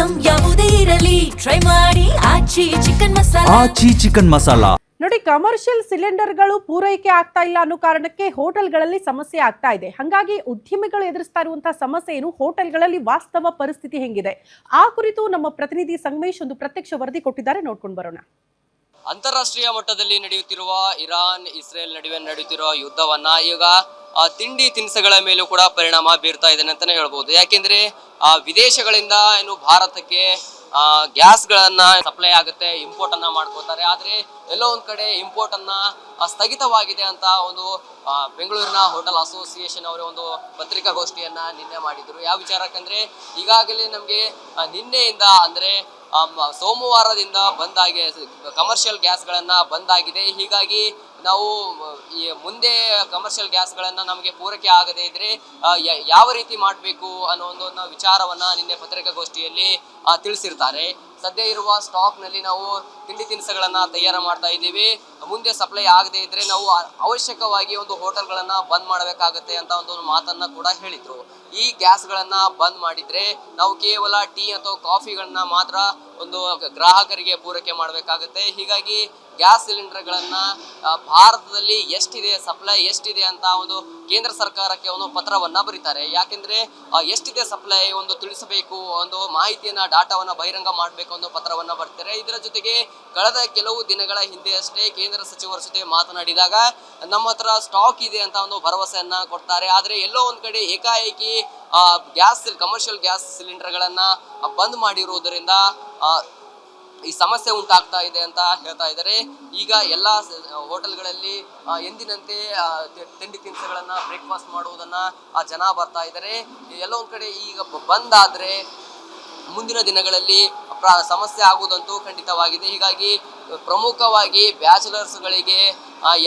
Item ಯಾವುದೇ ಇರಲಿ try ಮಾಡಿ ಆಚಿ ಚಿಕನ್ ಮಸಾಲಾ. ನೋಡಿ, ಕಮರ್ಷಿಯಲ್ ಸಿಲಿಂಡರ್ಗಳು ಪೂರೈಕೆ ಆಗ್ತಾ ಇಲ್ಲ ಅನ್ನೋ ಕಾರಣಕ್ಕೆ ಹೋಟೆಲ್ಗಳಲ್ಲಿ ಸಮಸ್ಯೆ ಆಗ್ತಾ ಇದೆ. ಹಾಗಾಗಿ ಉದ್ಯಮಿಗಳು ಎದುರಿಸ್ತಾ ಇರುವಂತಹ ಸಮಸ್ಯೆ ಏನು, ಹೋಟೆಲ್ಗಳಲ್ಲಿ ವಾಸ್ತವ ಪರಿಸ್ಥಿತಿ ಹೆಂಗಿದೆ, ಆ ಕುರಿತು ನಮ್ಮ ಪ್ರತಿನಿಧಿ ಸಂಗಮೇಶ್ ಒಂದು ಪ್ರತ್ಯಕ್ಷ ವರದಿ ಕೊಟ್ಟಿದ್ದಾರೆ. ನೋಡ್ಕೊಂಡು ಬರೋಣ. ಅಂತಾರಾಷ್ಟ್ರೀಯ ಮಟ್ಟದಲ್ಲಿ ನಡೆಯುತ್ತಿರುವ ಇರಾನ್ ಇಸ್ರೇಲ್ ನಡುವೆ ನಡೆಯುತ್ತಿರುವ ಯುದ್ಧವನ್ನ ಈಗ ತಿಂಡಿ ತಿನಿಸುಗಳ ಮೇಲೂ ಕೂಡ ಪರಿಣಾಮ ಬೀರ್ತಾ ಇದೆ ಅಂತಾನೆ ಹೇಳ್ಬೋದು. ಯಾಕೆಂದ್ರೆ ವಿದೇಶಗಳಿಂದ ಏನು ಭಾರತಕ್ಕೆ ಗ್ಯಾಸ್ಗಳನ್ನ ಸಪ್ಲೈ ಆಗುತ್ತೆ, ಇಂಪೋರ್ಟ್ ಅನ್ನ ಮಾಡ್ಕೋತಾರೆ. ಆದ್ರೆ ಎಲ್ಲೋ ಒಂದ್ ಕಡೆ ಇಂಪೋರ್ಟ್ ಅನ್ನ ಸ್ಥಗಿತವಾಗಿದೆ ಅಂತ ಒಂದು ಬೆಂಗಳೂರಿನ ಹೋಟೆಲ್ ಅಸೋಸಿಯೇಷನ್ ಅವರ ಒಂದು ಪತ್ರಿಕಾಗೋಷ್ಠಿಯನ್ನ ನಿನ್ನೆ ಮಾಡಿದ್ರು. ಯಾವ ವಿಚಾರಕ್ಕಂದ್ರೆ ಈಗಾಗಲೇ ನಮ್ಗೆ ನಿನ್ನೆಯಿಂದ ಅಂದ್ರೆ ಸೋಮವಾರದಿಂದ ಬಂದಾಗಿ ಕಮರ್ಷಿಯಲ್ ಗ್ಯಾಸ್ಗಳನ್ನ ಬಂದಾಗಿದೆ. ಹೀಗಾಗಿ ನಾವು ಈ ಮುಂದೆ ಕಮರ್ಷಿಯಲ್ ಗ್ಯಾಸ್ಗಳನ್ನ ನಮಗೆ ಪೂರೈಕೆ ಆಗದೆ ಇದ್ರೆ ಯಾವ ರೀತಿ ಮಾಡಬೇಕು ಅನ್ನೋ ಒಂದು ವಿಚಾರವನ್ನ ನಿನ್ನೆ ಪತ್ರಿಕಾಗೋಷ್ಠಿಯಲ್ಲಿ ತಿಳಿಸಿರ್ತಾರೆ. ಸದ್ಯ ಇರುವ ಸ್ಟಾಕ್ ನಲ್ಲಿ ನಾವು ತಿಂಡಿ ತಿನಿಸುಗಳನ್ನ ತಯಾರು ಮಾಡ್ತಾ ಇದ್ದೀವಿ. ಮುಂದೆ ಸಪ್ಲೈ ಆಗದೆ ಇದ್ರೆ ನಾವು ಅವಶ್ಯಕವಾಗಿ ಒಂದು ಹೋಟೆಲ್ಗಳನ್ನ ಬಂದ್ ಮಾಡಬೇಕಾಗತ್ತೆ ಅಂತ ಒಂದು ಮಾತನ್ನ ಕೂಡ ಹೇಳಿದ್ರು. ಈ ಗ್ಯಾಸ್ಗಳನ್ನ ಬಂದ್ ಮಾಡಿದ್ರೆ ನಾವು ಕೇವಲ ಟೀ ಅಥವಾ ಕಾಫಿಗಳನ್ನ ಮಾತ್ರ ಒಂದು ಗ್ರಾಹಕರಿಗೆ ಪೂರೈಕೆ ಮಾಡಬೇಕಾಗುತ್ತೆ. ಹೀಗಾಗಿ ಗ್ಯಾಸ್ ಸಿಲಿಂಡರ್ಗಳನ್ನ ಭಾರತದಲ್ಲಿ ಎಷ್ಟಿದೆ, ಸಪ್ಲೈ ಎಷ್ಟಿದೆ ಅಂತ ಒಂದು ಕೇಂದ್ರ ಸರ್ಕಾರಕ್ಕೆ ಒಂದು ಪತ್ರವನ್ನ ಬರೀತಾರೆ. ಯಾಕೆಂದ್ರೆ ಎಷ್ಟಿದೆ ಸಪ್ಲೈ ಒಂದು ತಿಳಿಸಬೇಕು, ಒಂದು ಮಾಹಿತಿಯನ್ನ ಡಾಟಾವನ್ನ ಬಹಿರಂಗ ಮಾಡಬೇಕು ಅನ್ನೋ ಪತ್ರವನ್ನ ಬರ್ತಾರೆ. ಇದರ ಜೊತೆಗೆ ಕಳೆದ ಕೆಲವು ದಿನಗಳ ಹಿಂದೆ ಅಷ್ಟೇ ಕೇಂದ್ರ ಸಚಿವರ ಜೊತೆ ಮಾತನಾಡಿದಾಗ ನಮ್ಮ ಹತ್ರ ಸ್ಟಾಕ್ ಇದೆ ಅಂತ ಒಂದು ಭರವಸೆಯನ್ನ ಕೊಡ್ತಾರೆ. ಆದ್ರೆ ಎಲ್ಲೋ ಒಂದ್ ಕಡೆ ಏಕಾಏಕಿ ಕಮರ್ಷಿಯಲ್ ಗ್ಯಾಸ್ ಸಿಲಿಂಡರ್ಗಳನ್ನ ಬಂದ್ ಮಾಡಿರುವುದರಿಂದ ಈ ಸಮಸ್ಯೆ ಉಂಟಾಗ್ತಾ ಇದೆ ಅಂತ ಹೇಳ್ತಾ ಇದ್ದಾರೆ. ಈಗ ಎಲ್ಲಾ ಹೋಟೆಲ್ಗಳಲ್ಲಿ ಎಂದಿನಂತೆ ತಿಂಡಿ ತಿನಿಸುಗಳನ್ನ ಬ್ರೇಕ್ಫಾಸ್ಟ್ ಮಾಡುವುದನ್ನ ಜನ ಬರ್ತಾ ಇದ್ದಾರೆ. ಎಲ್ಲೋ ಒಂದ್ ಕಡೆ ಈಗ ಬಂದ್ ಆದ್ರೆ ಮುಂದಿನ ದಿನಗಳಲ್ಲಿ ಸಮಸ್ಯೆ ಆಗುವುದಂತೂ ಖಂಡಿತವಾಗಿದೆ. ಹೀಗಾಗಿ ಪ್ರಮುಖವಾಗಿ ಬ್ಯಾಚುಲರ್ಸ್ಗಳಿಗೆ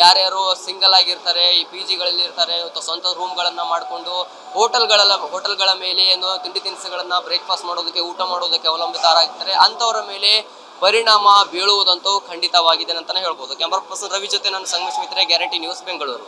ಯಾರ್ಯಾರು ಸಿಂಗಲ್ ಆಗಿರ್ತಾರೆ, ಈ ಪಿ ಜಿಗಳಲ್ಲಿ ಇರ್ತಾರೆ ಅಥವಾ ಸ್ವಂತ ರೂಮ್ಗಳನ್ನ ಮಾಡಿಕೊಂಡು ಹೋಟೆಲ್ಗಳ ಮೇಲೆ ಏನು ತಿಂಡಿ ತಿನಿಸುಗಳನ್ನ ಬ್ರೇಕ್ಫಾಸ್ಟ್ ಮಾಡೋದಕ್ಕೆ, ಊಟ ಮಾಡೋದಕ್ಕೆ ಅವಲಂಬಿತರಾಗಿರ್ತಾರೆ, ಅಂಥವರ ಮೇಲೆ ಪರಿಣಾಮ ಬೀಳುವುದಂತೂ ಖಂಡಿತವಾಗಿದೆ ಅಂತಾನೆ ಹೇಳ್ಬೋದು. ಕ್ಯಾಮರಾ ಪರ್ಸನ್ ರವಿ ಜೊತೆ ನಾನು ಸಂಗಮೇಶ್ ಮಿತ್ರೆ, ಗ್ಯಾರಂಟಿ ನ್ಯೂಸ್, ಬೆಂಗಳೂರು.